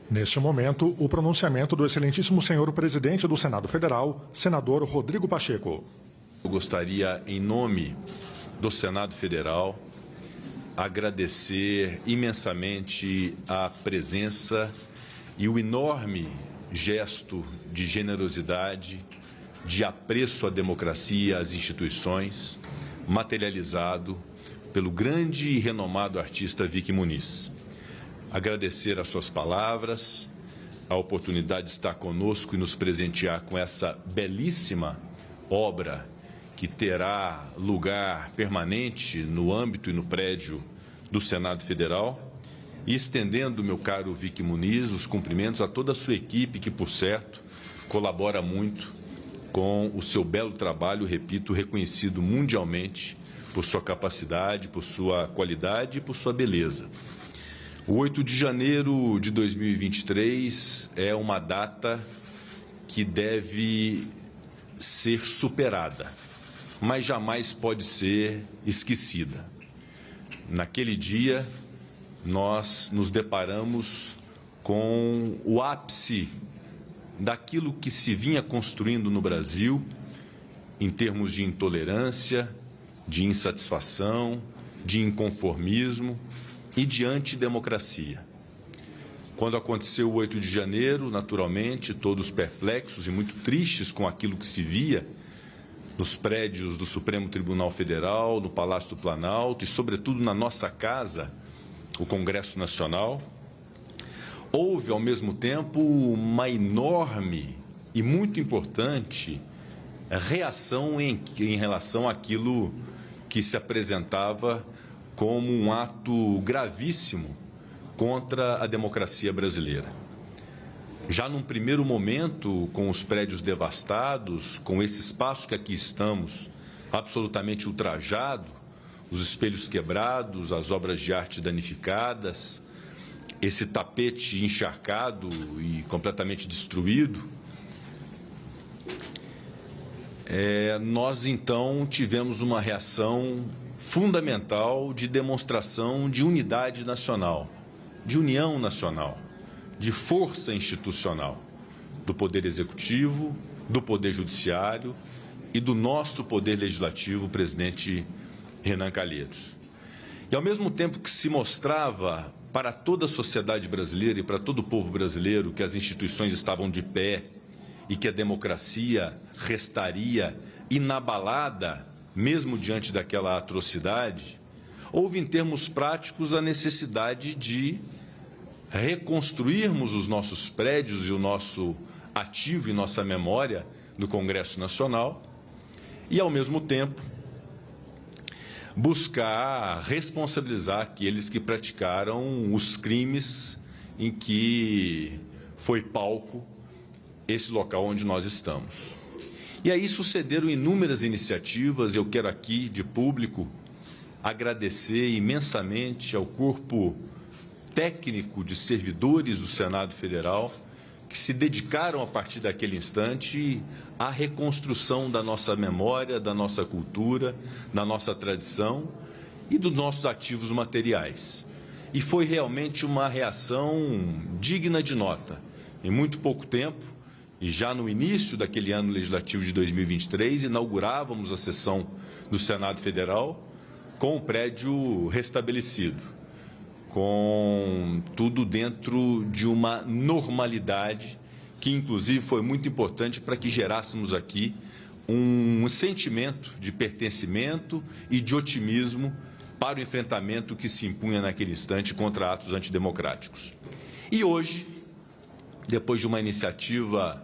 Neste momento, o pronunciamento do excelentíssimo senhor presidente do Senado Federal, senador Rodrigo Pacheco. Eu gostaria, em nome do Senado Federal, agradecer imensamente a presença e o enorme gesto de generosidade, de apreço à democracia e às instituições, materializado pelo grande e renomado artista Vicky Muniz. Agradecer as suas palavras, a oportunidade de estar conosco e nos presentear com essa belíssima obra que terá lugar permanente no âmbito e no prédio do Senado Federal, e estendendo, meu caro Vicky Muniz, os cumprimentos a toda a sua equipe que, por certo, colabora muito com o seu belo trabalho, repito, reconhecido mundialmente por sua capacidade, por sua qualidade e por sua beleza. O 8 de janeiro de 2023 é uma data que deve ser superada, mas jamais pode ser esquecida. Naquele dia, nós nos deparamos com o ápice daquilo que se vinha construindo no Brasil em termos de intolerância, de insatisfação, de inconformismo e de antidemocracia. Quando aconteceu o 8 de janeiro, naturalmente, todos perplexos e muito tristes com aquilo que se via nos prédios do Supremo Tribunal Federal, no Palácio do Planalto e, sobretudo, na nossa casa, o Congresso Nacional, houve, ao mesmo tempo, uma enorme e muito importante reação em relação àquilo que se apresentava como um ato gravíssimo contra a democracia brasileira. Já num primeiro momento, com os prédios devastados, com esse espaço que aqui estamos absolutamente ultrajado, os espelhos quebrados, as obras de arte danificadas, esse tapete encharcado e completamente destruído, nós então tivemos uma reação fundamental de demonstração de unidade nacional, de união nacional, de força institucional do Poder Executivo, do Poder Judiciário e do nosso Poder Legislativo, o presidente Renan Calheiros. E, ao mesmo tempo que se mostrava para toda a sociedade brasileira e para todo o povo brasileiro que as instituições estavam de pé e que a democracia restaria inabalada, mesmo diante daquela atrocidade, houve, em termos práticos, a necessidade de reconstruirmos os nossos prédios e o nosso ativo e nossa memória do Congresso Nacional e, ao mesmo tempo, buscar responsabilizar aqueles que praticaram os crimes em que foi palco esse local onde nós estamos. E aí sucederam inúmeras iniciativas. Eu quero aqui, de público, agradecer imensamente ao corpo técnico de servidores do Senado Federal que se dedicaram, a partir daquele instante, à reconstrução da nossa memória, da nossa cultura, da nossa tradição e dos nossos ativos materiais. E foi realmente uma reação digna de nota. Em muito pouco tempo, e já no início daquele ano legislativo de 2023, inaugurávamos a sessão do Senado Federal com o prédio restabelecido, com tudo dentro de uma normalidade que, inclusive, foi muito importante para que gerássemos aqui um sentimento de pertencimento e de otimismo para o enfrentamento que se impunha naquele instante contra atos antidemocráticos. E hoje, depois de uma iniciativa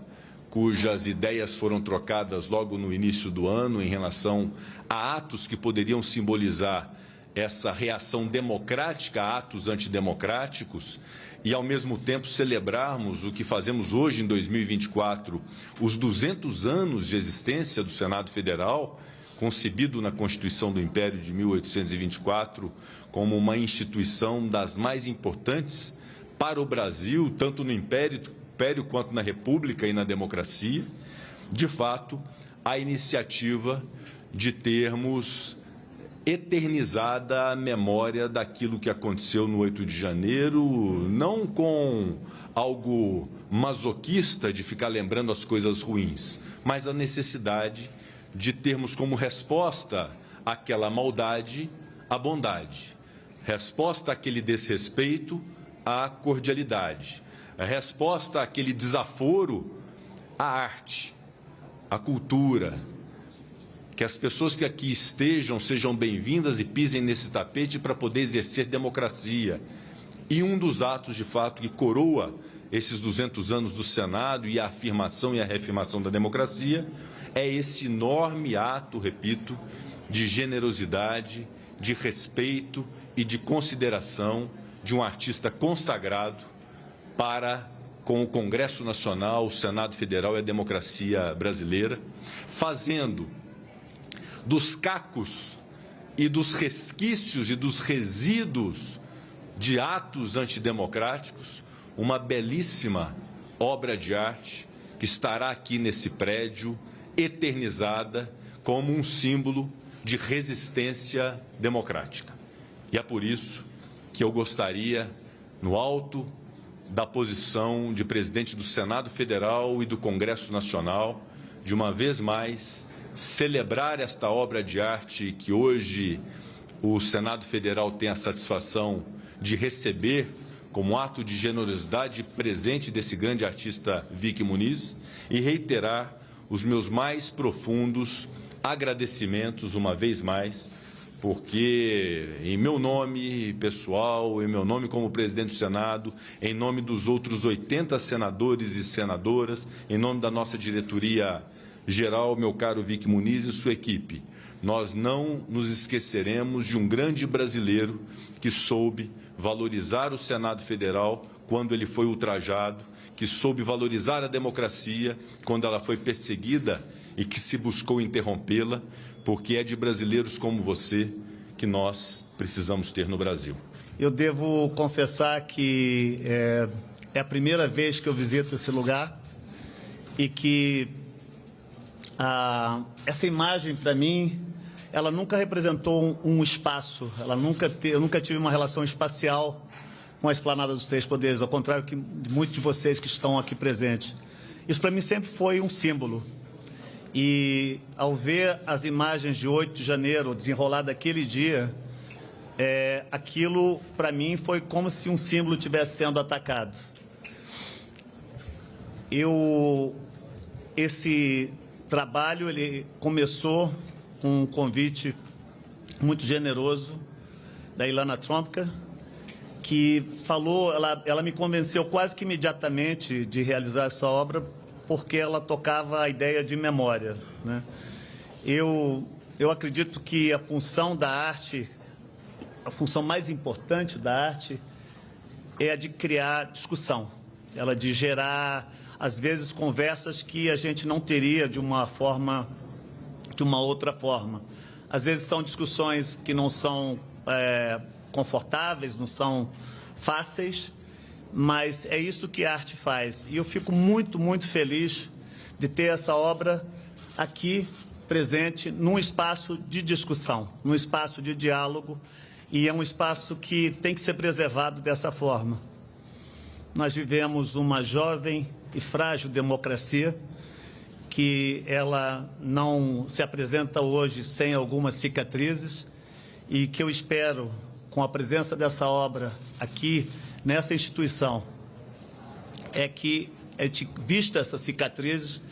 cujas ideias foram trocadas logo no início do ano em relação a atos que poderiam simbolizar essa reação democrática a atos antidemocráticos e, ao mesmo tempo, celebrarmos o que fazemos hoje, em 2024, os 200 anos de existência do Senado Federal, concebido na Constituição do Império de 1824 como uma instituição das mais importantes para o Brasil, tanto no Império quanto na República e na democracia. De fato, a iniciativa de termos eternizada a memória daquilo que aconteceu no 8 de janeiro, não com algo masoquista de ficar lembrando as coisas ruins, mas a necessidade de termos como resposta àquela maldade a bondade, resposta àquele desrespeito a cordialidade, a resposta àquele desaforo a arte, a cultura. Que as pessoas que aqui estejam sejam bem-vindas e pisem nesse tapete para poder exercer democracia. E um dos atos, de fato, que coroa esses 200 anos do Senado e a afirmação e a reafirmação da democracia é esse enorme ato, repito, de generosidade, de respeito e de consideração de um artista consagrado para com o Congresso Nacional, o Senado Federal e a democracia brasileira, fazendo dos cacos e dos resquícios e dos resíduos de atos antidemocráticos uma belíssima obra de arte que estará aqui nesse prédio, eternizada como um símbolo de resistência democrática. E é por isso que eu gostaria, no alto da posição de presidente do Senado Federal e do Congresso Nacional, de uma vez mais celebrar esta obra de arte que hoje o Senado Federal tem a satisfação de receber como ato de generosidade presente desse grande artista Vic Muniz e reiterar os meus mais profundos agradecimentos, uma vez mais, porque em meu nome pessoal, em meu nome como presidente do Senado, em nome dos outros 80 senadores e senadoras, em nome da nossa diretoria geral, meu caro Vic Muniz e sua equipe, nós não nos esqueceremos de um grande brasileiro que soube valorizar o Senado Federal quando ele foi ultrajado, que soube valorizar a democracia quando ela foi perseguida e que se buscou interrompê-la, porque é de brasileiros como você que nós precisamos ter no Brasil. Eu devo confessar que é a primeira vez que eu visito esse lugar e que essa imagem, para mim, ela nunca representou um espaço, eu nunca tive uma relação espacial com a Esplanada dos Três Poderes, ao contrário que muitos de vocês que estão aqui presentes. Isso, para mim, sempre foi um símbolo. E, ao ver as imagens de 8 de janeiro, desenrolar daquele dia, aquilo, para mim, foi como se um símbolo estivesse sendo atacado. Esse trabalho, ele começou com um convite muito generoso da Ilana Tromka, que falou, ela me convenceu quase que imediatamente de realizar essa obra, porque ela tocava a ideia de memória, né? Eu acredito que a função da arte, a função mais importante da arte é a de criar discussão, ela de gerar, às vezes, conversas que a gente não teria de uma outra forma. Às vezes são discussões que não são confortáveis, não são fáceis, mas é isso que a arte faz. E eu fico muito, muito feliz de ter essa obra aqui presente num espaço de discussão, num espaço de diálogo, e é um espaço que tem que ser preservado dessa forma. Nós vivemos uma jovem e frágil democracia, que ela não se apresenta hoje sem algumas cicatrizes, e que eu espero, com a presença dessa obra aqui, nessa instituição, é que a gente vista essas cicatrizes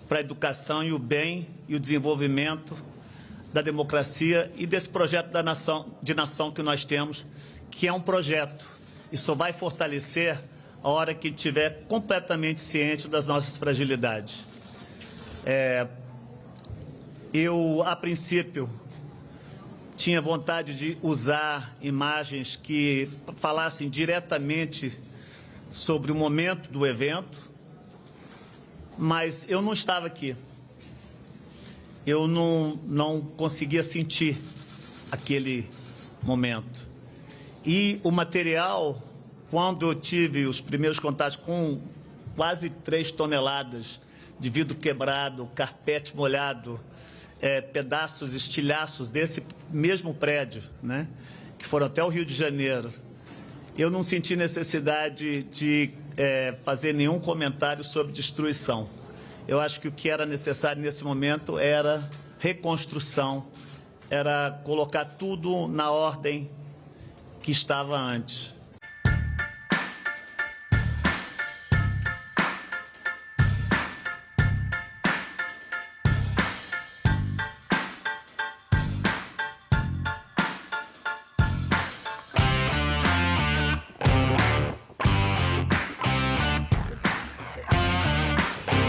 para a educação e o bem e o desenvolvimento da democracia e desse projeto de nação que nós temos, que é um projeto e só vai fortalecer a hora que estiver completamente ciente das nossas fragilidades. Eu, a princípio, tinha vontade de usar imagens que falassem diretamente sobre o momento do evento, mas eu não estava aqui. Eu não conseguia sentir aquele momento. E o material, quando eu tive os primeiros contatos com quase 3 toneladas de vidro quebrado, carpete molhado, pedaços, estilhaços desse mesmo prédio, né, que foram até o Rio de Janeiro, eu não senti necessidade de fazer nenhum comentário sobre destruição. Eu acho que o que era necessário nesse momento era reconstrução, era colocar tudo na ordem que estava antes.